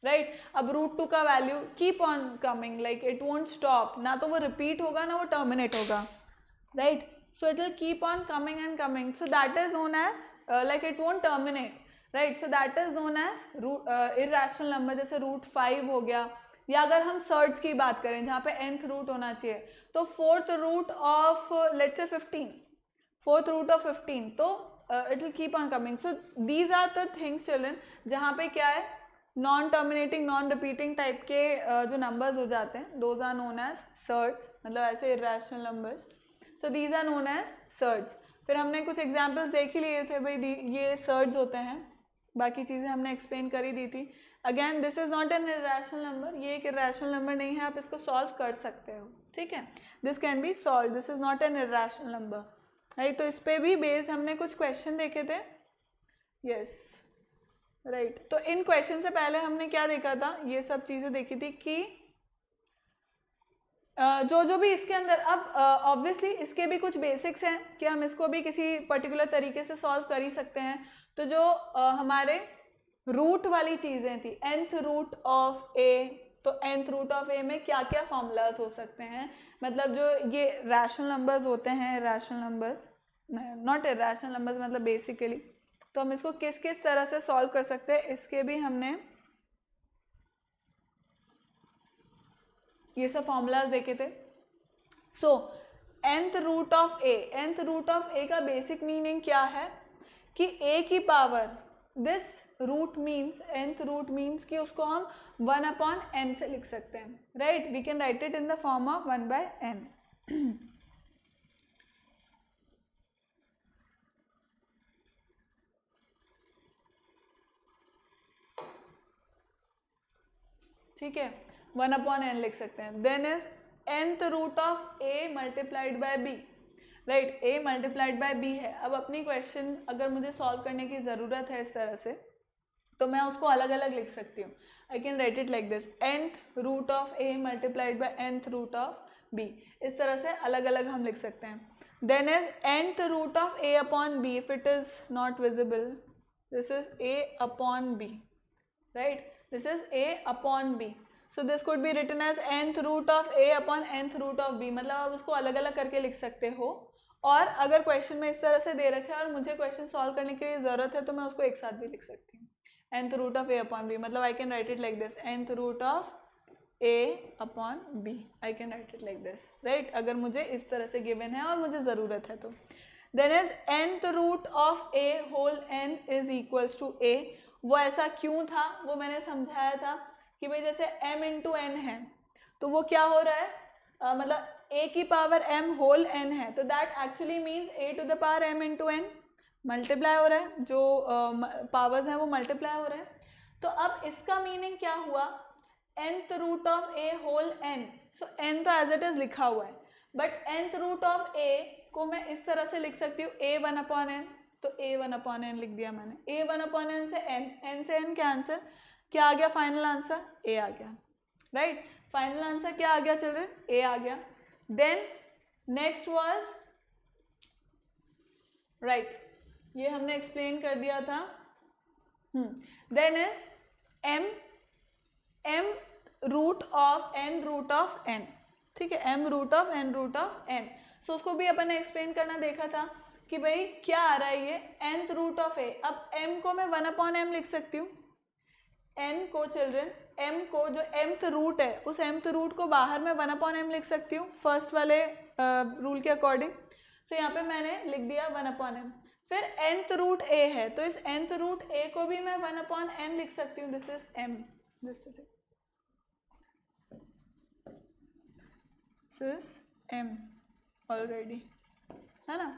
S1: राइट? अब √2 का value keep on coming, like it won't stop, ना तो वो रिपीट होगा ना वो टर्मिनेट होगा, right? So it will keep on coming and coming. So that is known as like it won't terminate, right? So that is known as irrational number. जैसे √5 हो गया, या अगर हम सर्ज की बात करें जहाँ पे nth रूट होना चाहिए, तो 4th root of let's say 15, 4th root of 15, तो it will keep on coming. So these are the things children जहाँ पे क्या है, non terminating non repeating type के जो नंबर्स हो जाते हैं, those are known as surds, मतलब ऐसे irrational numbers. So these are known as surds. फिर हमने कुछ एग्जाम्पल्स देख ही लिए थे भाई, ये सर्ड्स होते हैं, बाकी चीज़ें हमने एक्सप्लेन कर ही दी थी. Again this is not an irrational number, ये एक इरेशनल नंबर नहीं है, आप इसको सॉल्व कर सकते हो, ठीक है. This can be solve, this is not an irrational number, right. तो इस पे भी बेस्ड हमने कुछ क्वेश्चन देखे थे. Yes, right. तो इन क्वेश्चन से पहले हमने क्या देखा था, ये सब चीज़ें देखी थी कि जो भी इसके अंदर, अब ऑब्वियसली इसके भी कुछ बेसिक्स हैं कि हम इसको भी किसी पर्टिकुलर तरीके से सॉल्व कर ही सकते हैं. तो जो हमारे रूट वाली चीज़ें थी, nth रूट ऑफ a, तो nth रूट ऑफ a में क्या क्या फॉर्मूलाज हो सकते हैं, मतलब जो ये रैशनल नंबर्स होते हैं, rational numbers, not irrational numbers, मतलब बेसिकली, तो हम इसको किस किस तरह से सॉल्व कर सकते हैं, इसके भी हमने ये सब फॉर्मूलाज देखे थे. So nth root of a, nth root of a का बेसिक मीनिंग क्या है कि a की power, this root means, nth root means कि उसको हम 1/n से लिख सकते हैं, right. We can write it in the form of 1/n. ठीक है, 1/n लिख सकते हैं. Then is nth root of a multiplied by b, right. a multiplied by b है. अब अपनी क्वेश्चन अगर मुझे सॉल्व करने की ज़रूरत है इस तरह से, तो मैं उसको अलग अलग लिख सकती हूँ. I can write it like this, nth root of a multiplied by nth root of b. इस तरह से अलग अलग हम लिख सकते हैं. Then is nth root of a upon b, if it is not visible, this is a upon b, right. This is a upon b. So this could be written as nth root of a upon nth root of b, मतलब आप उसको अलग अलग करके लिख सकते हो. और अगर क्वेश्चन में इस तरह से दे रखा है और मुझे क्वेश्चन सॉल्व करने के लिए ज़रूरत है, तो मैं उसको एक साथ भी लिख सकती हूँ, nth root of a upon b, मतलब I can write it like this, nth root of a upon b, I can write it like this, right. अगर मुझे इस तरह से गिवन है और मुझे ज़रूरत है तो. Then is nth root of a whole n is equals to a. वो ऐसा क्यों था, वो मैंने समझाया था कि भाई जैसे m इंटू n है, तो वो क्या हो रहा है, मतलब a की पावर m होल n है, तो that actually means a to the power m into n multiply हो रहा है, जो पावर्स हैं वो मल्टीप्लाई हो रहे हैं. तो अब इसका मीनिंग क्या हुआ, nth root of a whole n. So n तो एज इट इज लिखा हुआ है, but nth root of a को मैं इस तरह से लिख सकती हूँ, a 1/n, तो a 1/n लिख दिया मैंने. a 1/n से n से n कैंसिल, क्या आ गया फाइनल आंसर, a आ गया, राइट. फाइनल आंसर क्या आ गया चिल्ड्रन, a आ गया. देन नेक्स्ट वाज, राइट, ये हमने एक्सप्लेन कर दिया था. Then is m root of n root of n, ठीक है, m root of n root of n. So उसको भी अपन ने एक्सप्लेन करना देखा था कि भाई क्या आ रहा है ये, nth रूट ऑफ a. अब m को मैं 1/m लिख सकती हूँ, n को चिल्ड्रन, m को जो mth रूट है, उस mth रूट को बाहर मैं 1/m लिख सकती हूँ फर्स्ट वाले रूल के अकॉर्डिंग. सो यहाँ पे मैंने लिख दिया 1/m. फिर nth रूट a है, तो इस nth रूट a को भी मैं 1/n लिख सकती हूँ, this is m, this is m already, है ना.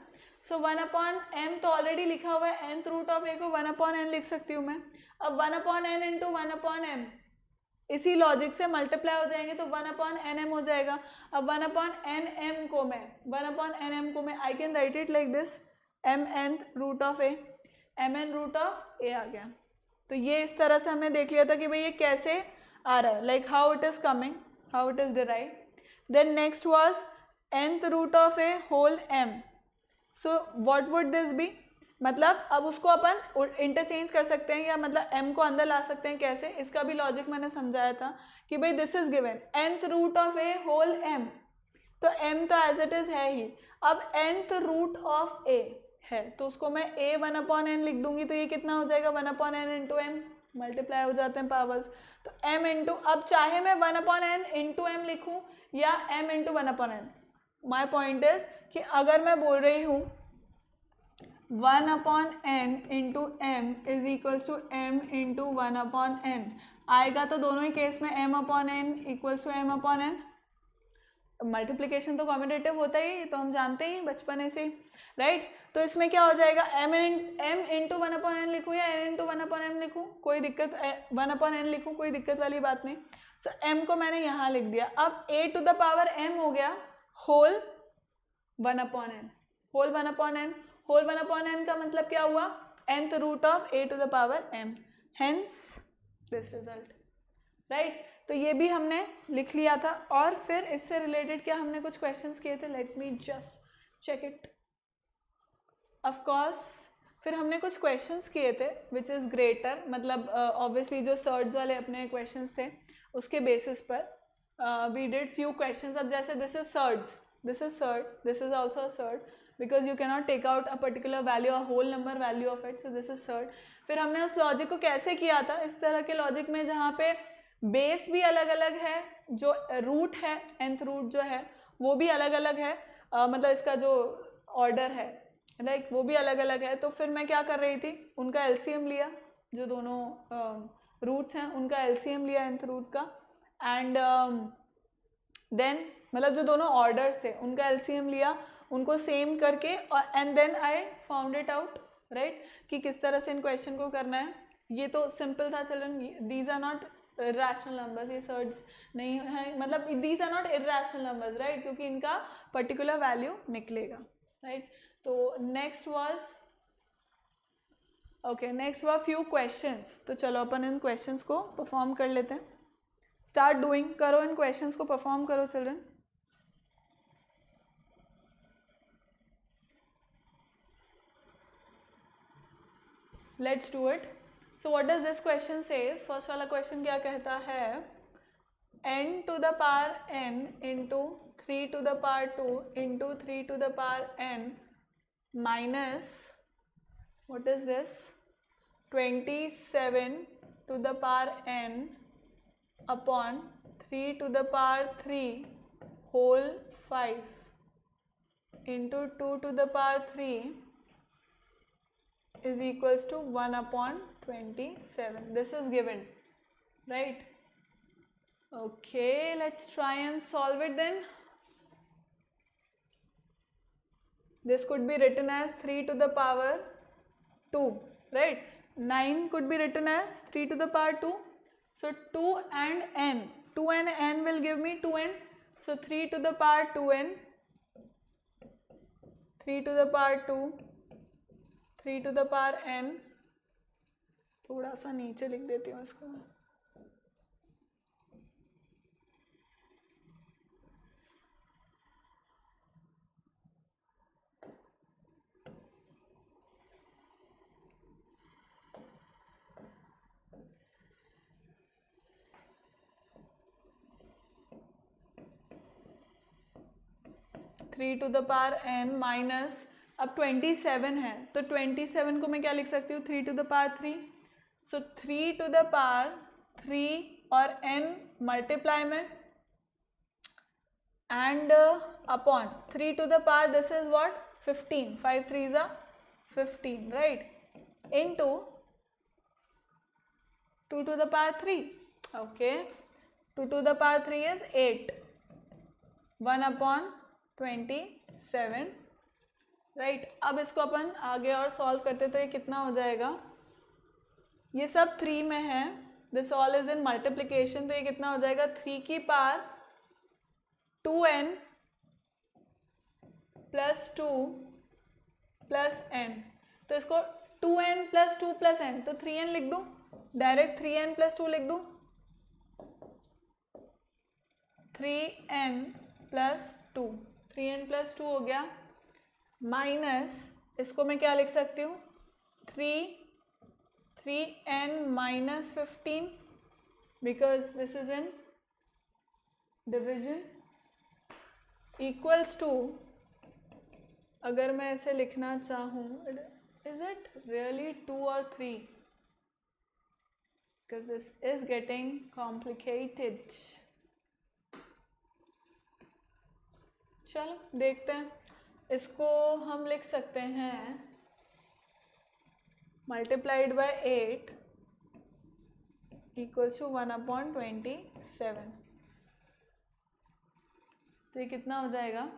S1: सो 1/m तो ऑलरेडी लिखा हुआ है, nth रूट ऑफ a को 1/n लिख सकती हूँ मैं. अब 1/n इंटू 1/m, इसी लॉजिक से मल्टीप्लाई हो जाएंगे तो 1/nm हो जाएगा. अब 1/nm को मैं I can write it like this, mn root of a, mn root of a आ गया. तो ये इस तरह से हमने देख लिया था कि भाई ये कैसे आ रहा है, like how it is coming, how it is derived. Then next was nth root of a whole m. So what would this be, मतलब अब उसको अपन इंटरचेंज कर सकते हैं, या मतलब m को अंदर ला सकते हैं, कैसे, इसका भी लॉजिक मैंने समझाया था कि भाई this is given nth root of a whole m, तो m तो एज इट इज है ही. अब nth रूट ऑफ a है, तो उसको मैं a 1/n लिख दूंगी, तो ये कितना हो जाएगा, 1/n इंटू m, मल्टीप्लाई हो जाते हैं पावर्स. तो m इंटू, अब चाहे मैं 1/n इंटू m लिखूँ या m into 1/n, my point is कि अगर मैं बोल रही हूँ 1/n into m is equals to m into 1/n आएगा, तो दोनों ही केस में m/n equals to m/n। Multiplication तो कॉम्यूटेटिव होता ही, तो हम जानते हैं बचपन से, राइट। तो इसमें क्या हो जाएगा, m इंटू 1/n लिखूँ या n इंटू 1/m लिखूँ, कोई दिक्कत, 1/n लिखूँ, कोई दिक्कत वाली बात नहीं। सो m को मैंने यहाँ लिख दिया। अब a to the power m हो गया whole 1/n, whole 1/n, whole 1/n का मतलब क्या हुआ, nth root of a to the power m, hence this result, right. तो ये भी हमने लिख लिया था। और फिर इससे रिलेटेड क्या हमने कुछ क्वेश्चंस किए थे, let me just check it. Of course फिर हमने कुछ क्वेश्चंस किए थे विच इज़ ग्रेटर, मतलब ऑब्वियसली जो सर्ड्स वाले अपने क्वेश्चंस थे उसके बेसिस पर वी डिड फ्यू क्वेश्चंस। अब जैसे this is surds, this is surd, this is also a surd, because you cannot take out a particular value, a whole number value of it, so this is surd. फिर हमने उस logic को कैसे किया था, इस तरह के लॉजिक में जहाँ पे बेस भी अलग अलग है, जो रूट है, nth रूट जो है वो भी अलग अलग है, मतलब इसका जो ऑर्डर है, लाइक वो भी अलग अलग है। तो फिर मैं क्या कर रही थी, उनका एलसीएम लिया, जो दोनों रूट्स हैं उनका एलसीएम लिया nth रूट का, एंड देन मतलब जो दोनों ऑर्डर्स थे उनका एलसीएम लिया, उनको सेम करके, and then I found it out, right, कि किस तरह से इन क्वेश्चन को करना है। ये तो सिंपल था children, these are not rational numbers, ये सर्ड्स नहीं है, मतलब these are not irrational numbers, right, क्योंकि इनका पर्टिकुलर वैल्यू निकलेगा, राइट। तो नेक्स्ट वाज ओके, नेक्स्ट हुआ फ्यू क्वेश्चंस। तो चलो अपन इन क्वेश्चंस को परफॉर्म कर लेते हैं, स्टार्ट डूइंग, करो इन क्वेश्चंस को परफॉर्म करो children. Let's do it. So what does this question says, first वाला क्वेश्चन क्या कहता है, n to the power n into 3 to the power 2 into 3 to the power n minus what is this 27 to the power n upon 3 to the power 3 whole 5 into 2 to the power 3 is equals to 1/27. This is given, right? Okay, let's try and solve it then. This could be written as 3 to the power 2, right? 9 could be written as 3 to the power 2. So 2 and n, 2 and n will give me 2n. So 3 to the power 2n, 3 to the power 2, 3 to the power n. थोड़ा सा नीचे लिख देती हूँ इसको, 3 to the power n minus, अब 27 है तो 27 को मैं क्या लिख सकती हूँ, 3 to the power 3. So 3 to the power 3 और n मल्टीप्लाई में, and upon 3 to the power this is what 15, 5 3s are 15, right, into 2 to the power 3. okay, 2 to the power 3 is 8, 1/27, right. अब इसको अपन आगे और सॉल्व करते तो ये कितना हो जाएगा, ये सब 3 में है, this all is in multiplication, तो ये कितना हो जाएगा 3 की power 2n plus 2 plus n, तो इसको 2n प्लस 2 प्लस n, तो 3n लिख दूँ, डायरेक्ट 3n प्लस 2 लिख दूँ, 3n प्लस 2, 3n प्लस 2 हो गया, माइनस इसको मैं क्या लिख सकती हूँ, 3n minus 15, because this is in division, equals to, अगर मैं ऐसे लिखना चाहूँ, इज इट रियली 2 और 3, because this is getting complicated. चलो देखते हैं, इसको हम लिख सकते हैं मल्टीप्लाइड बाय 8 इक्वल्स टू 1/27। तो ये कितना हो जाएगा?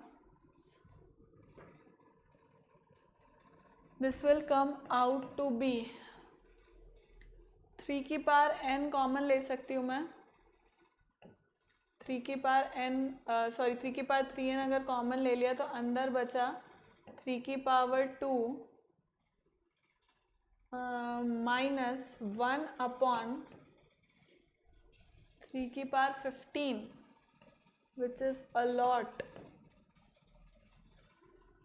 S1: This will come out to be 3 की पावर n कॉमन ले सकती हूँ मैं। 3 की पावर n 3n अगर कॉमन ले लिया तो अंदर बचा 3 की पावर 2 माइनस 1/3 की power 15 which is a lot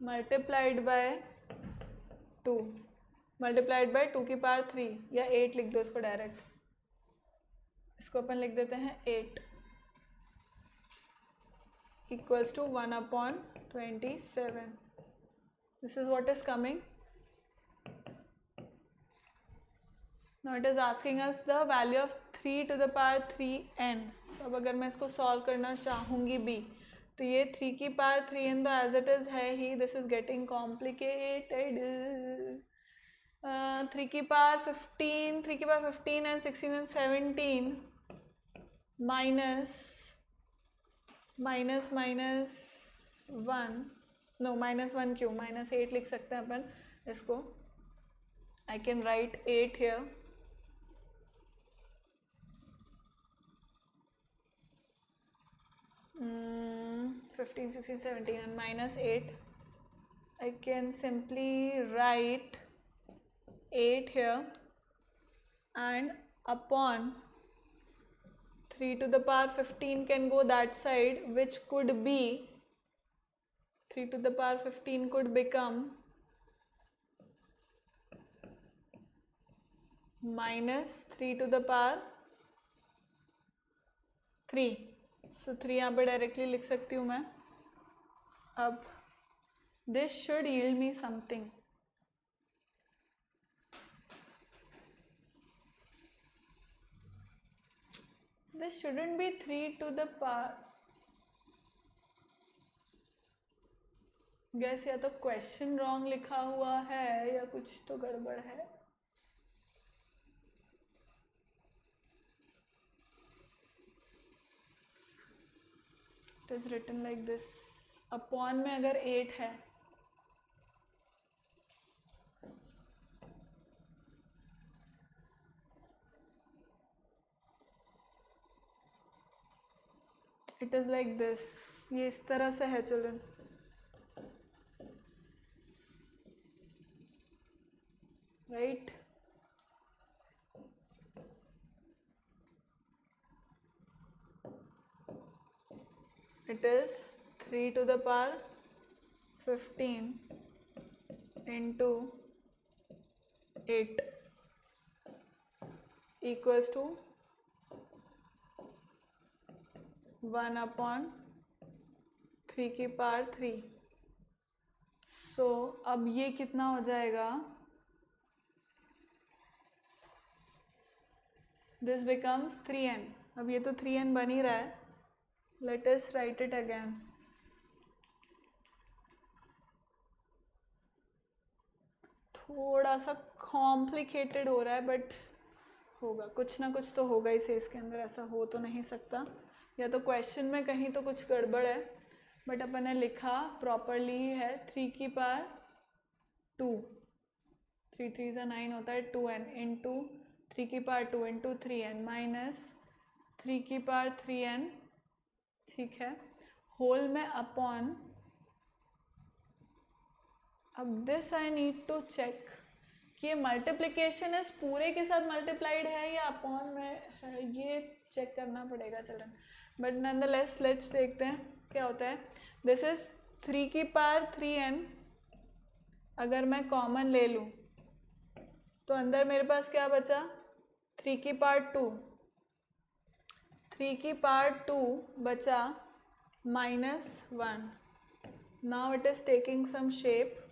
S1: multiplied by 2 multiplied by 2 की पावर 3 या 8 लिख दो इसको डायरेक्ट। इसको अपन लिख देते हैं 8 equals to 1/27. This is what is coming. Now it is asking us the value of 3 to the power 3n. So अब अगर मैं इसको सॉल्व करना चाहूँगी b, तो ये 3 की पावर 3n तो एज इट इज़ है ही। This is getting complicated. 3 की power 15 and 16 and 17 minus 1 no -1 क्यों, -8 लिख सकते हैं अपन इसको। I can write 8 here. -15, 16, 17 and -8. I can simply write 8 here and upon 3 to the power 15 can go that side, which could be 3 to the power 15 could become -3 to the power 3. So 3 यहाँ पे directly लिख सकती हूँ मैं। अब this should yield me something. This shouldn't be 3 to the power. Gas या तो question wrong लिखा हुआ है या कुछ तो गड़बड़ है। It is written like this. Upon में अगर 8 है इट इज लाइक दिस। ये इस तरह से है children. Right, it is 3 to the power 15 into 8 equals to 1/3 की पावर 3। सो अब ये कितना हो जाएगा? This becomes 3n। अब ये तो 3n बन ही रहा है। Let us right it again. थोड़ा सा कॉम्प्लिकेटेड हो रहा है बट होगा, कुछ ना कुछ तो होगा इसे इसके अंदर। ऐसा हो तो नहीं सकता, या तो क्वेश्चन में कहीं तो कुछ गड़बड़ है, बट अपन ने लिखा प्रॉपरली है। 3 की पावर 2, 3 3 × 9 होता है 2n इंटू 3 की पावर 2 इंटू 3n माइनस 3 की पावर 3n, ठीक है, होल में अपॉन। अब this I need to check कि ये मल्टीप्लिकेशन इस पूरे के साथ मल्टीप्लाइड है या अपॉन में है, ये चेक करना पड़ेगा चिल्ड्रन। बट नॉनदलेस लेट्स देखते हैं क्या होता है। दिस इज 3 की पावर 3n। अगर मैं कॉमन ले लूँ तो अंदर मेरे पास क्या बचा? 3 की पावर 2, 3 की पावर 2 बचा -1। Now it is taking some shape.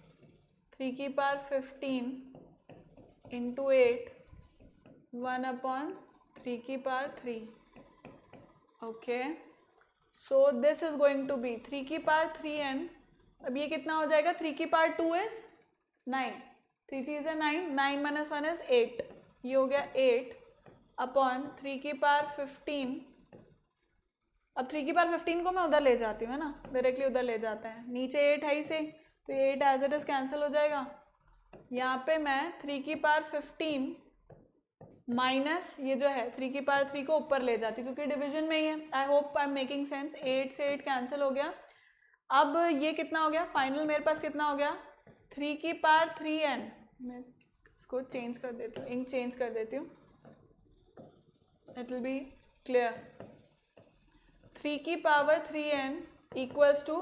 S1: 3 की पावर 15 इंटू 8 1/3 की power 3। Okay, so this is going to be 3 की पावर 3n। अब ये कितना हो जाएगा? 3 की power 2 is 9, 3 3 is 9, 9 minus 1 is 8, ये हो गया 8 अपॉन 3 की पावर 15। अब 3 की पावर 15 को मैं उधर ले जाती हूँ, है ना, डायरेक्टली उधर ले जाते हैं, नीचे 8 है इसे, तो 8 एज इट इज कैंसिल हो जाएगा। यहाँ पे मैं 3 की पावर 15 माइनस ये जो है 3 की पावर 3 को ऊपर ले जाती हूँ क्योंकि डिवीजन में ही है। I hope I am making sense. 8 से 8 कैंसिल हो गया। अब ये कितना हो गया फाइनल मेरे पास, कितना हो गया 3 की पावर 3n। मैं इसको चेंज कर देती हूँ, इंक चेंज कर देती हूँ, इट विल बी क्लियर। 3 की power 3n equals to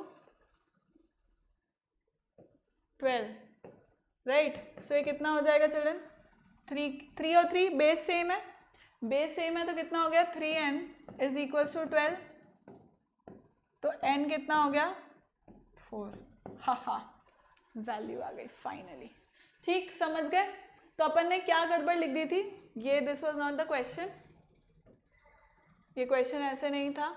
S1: 12, right. So ये कितना हो जाएगा चिल्ड्रन, 3 और 3 बेस सेम है, बेस सेम है तो कितना हो गया 3n इज इक्वल्स टू 12, तो n कितना हो गया 4। हा वैल्यू आ गई फाइनली। ठीक, समझ गए। तो अपन ने क्या गड़बड़ लिख दी थी, ये this was not the question, ये क्वेश्चन ऐसे नहीं था।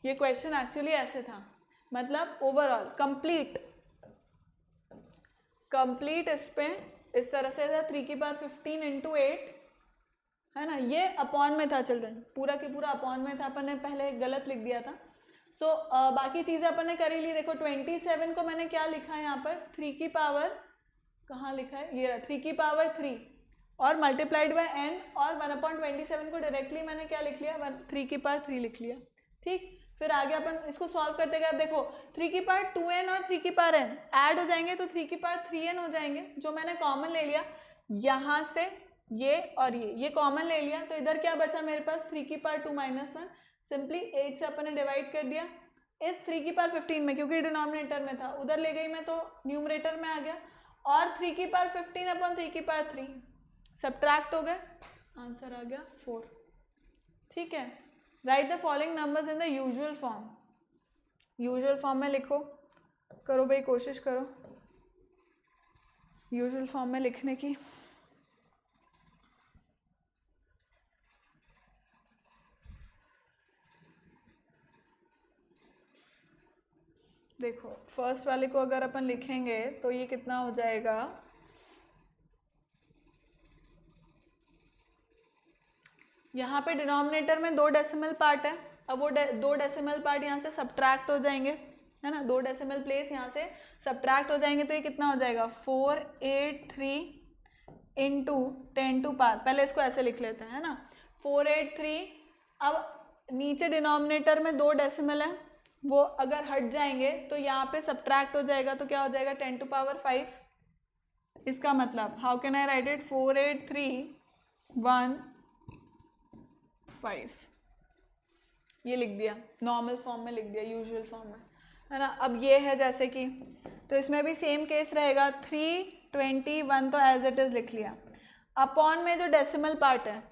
S1: ये क्वेश्चन एक्चुअली ऐसे था, मतलब ओवरऑल कंप्लीट इस पे इस तरह से था 3 की पावर 15 इंटू 8, है ना, ये अपॉन में था चिल्ड्रन, पूरा की पूरा अपॉन में था, अपन ने पहले गलत लिख दिया था। सो बाकी चीज़ें अपन ने कर ही ली। देखो 27 को मैंने क्या लिखा है यहाँ पर, 3 की पावर कहाँ लिखा है, ये रहा 3 की पावर 3 और मल्टीप्लाइड बाय n, और 1/27 को डायरेक्टली मैंने क्या लिख लिया 3 की पावर 3 लिख लिया। ठीक, फिर आगे अपन इसको सॉल्व करते गए। अब देखो 3 की पावर 2n और 3 की पावर n ऐड हो जाएंगे तो 3 की पावर 3n हो जाएंगे, जो मैंने कॉमन ले लिया यहाँ से, ये और ये कॉमन ले लिया, तो इधर क्या बचा मेरे पास 3 की पावर 2 माइनस 1, सिंपली 8 से अपन ने डिवाइड कर दिया इस 3 की पावर 15 में, क्योंकि डिनोमिनेटर में था, उधर ले गई मैं तो न्यूमरेटर में आ गया, और 3 की पावर 15 अपॉन 3 की पावर 3 सब्ट्रैक्ट हो गए, आंसर आ गया 4। ठीक है, right the following numbers in the usual form. Usual form में लिखो, करो भाई, कोशिश करो यूजुअल फॉर्म में लिखने की। देखो फर्स्ट वाले को अगर अपन लिखेंगे तो ये कितना हो जाएगा, यहाँ पे डिनोमिनेटर में 2 डेसिमल पार्ट है, अब वो 2 डेसिमल पार्ट यहाँ से सब्ट्रैक्ट हो जाएंगे, है ना, 2 डेसिमल प्लेस यहाँ से सब्ट्रैक्ट हो जाएंगे, तो ये कितना हो जाएगा 483 इंटू 10 टू पावर, पहले इसको ऐसे लिख लेते हैं, है ना, 483। अब नीचे डिनोमिनेटर में 2 डेसिमल है, वो अगर हट जाएंगे तो यहाँ पे सब्ट्रैक्ट हो जाएगा, तो क्या हो जाएगा 10 टू पावर 5। इसका मतलब how can I right it, 48315, ये लिख दिया, नॉर्मल फॉर्म में लिख दिया, यूजुअल फॉर्म में, है ना। अब ये है जैसे कि, तो इसमें भी सेम केस रहेगा, 321 तो एज इट इज लिख लिया, अपॉन में जो डेसिमल पार्ट है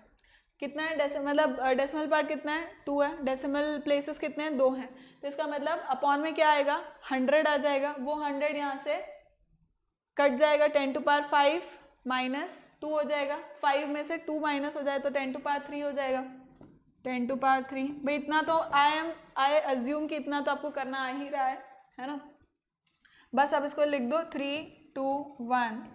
S1: कितना है, मतलब डेसिमल पार्ट कितना है 2 है, डेसिमल प्लेसेस कितने हैं 2 हैं, तो इसका मतलब अपॉन में क्या आएगा 100 आ जाएगा, वो 100 यहाँ से कट जाएगा, 10 टू पावर 5 माइनस 2 हो जाएगा, 5 में से 2 माइनस हो जाए तो 10 टू पावर 3 हो जाएगा, 10 टू पावर 3। भाई इतना तो आई अज्यूम कि इतना तो आपको करना आ ही रहा है ना। बस अब इसको लिख दो 3 2 1,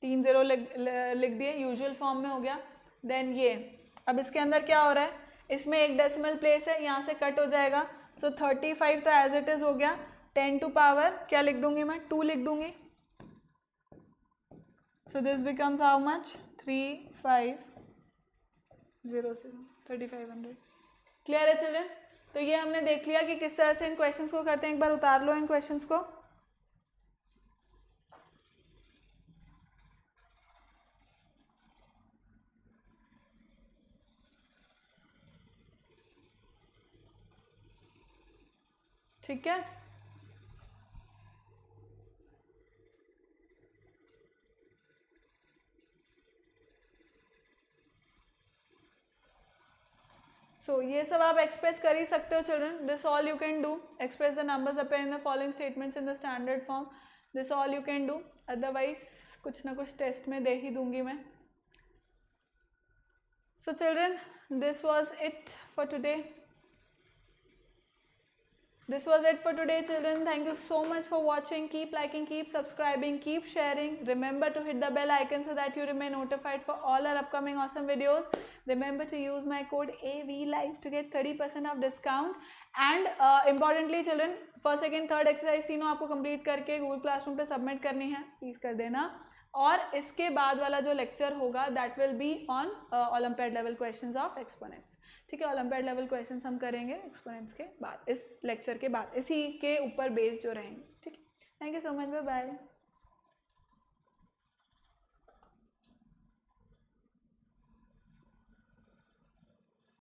S1: 3 0 लिख दिए, यूजुअल फॉर्म में हो गया। देन ये अब इसके अंदर क्या हो रहा है, इसमें एक डेसिमल प्लेस है, यहाँ से कट हो जाएगा, सो 35 तो एज इट इज हो गया, 10 टू पावर क्या लिख दूंगी मैं 2 लिख दूंगी, so this becomes how much 3500 3500। Clear है चिल्ड्रन। तो ये हमने देख लिया कि किस तरह से इन क्वेश्चंस को करते हैं, एक बार उतार लो इन क्वेश्चंस को। ठीक है, सो ये सब आप एक्सप्रेस कर ही सकते हो children, this all you can do, express the numbers appear in the following statements in the standard form, this all you can do, otherwise कुछ ना कुछ टेस्ट में दे ही दूंगी मैं। So children this was it for today. This was it for today, children. Thank you so much for watching. Keep liking, keep subscribing, keep sharing. Remember to hit the bell icon so that you remain notified for all our upcoming awesome videos. Remember to use my code AVLIFE to get 30% of discount. And importantly, children, first, second, third exercise तीनों आपको complete करके Google Classroom पे submit करनी है. Please कर देना. और इसके बाद वाला जो लेक्चर होगा that will be on olympiad level questions of exponents. ठीक है, ओलंपियाड लेवल क्वेश्चंस हम करेंगे एक्सपोनेंट्स के बाद, इस लेक्चर के बाद, इसी के ऊपर बेस्ड जो रहेंगे. ठीक है, thank you so much, bye bye.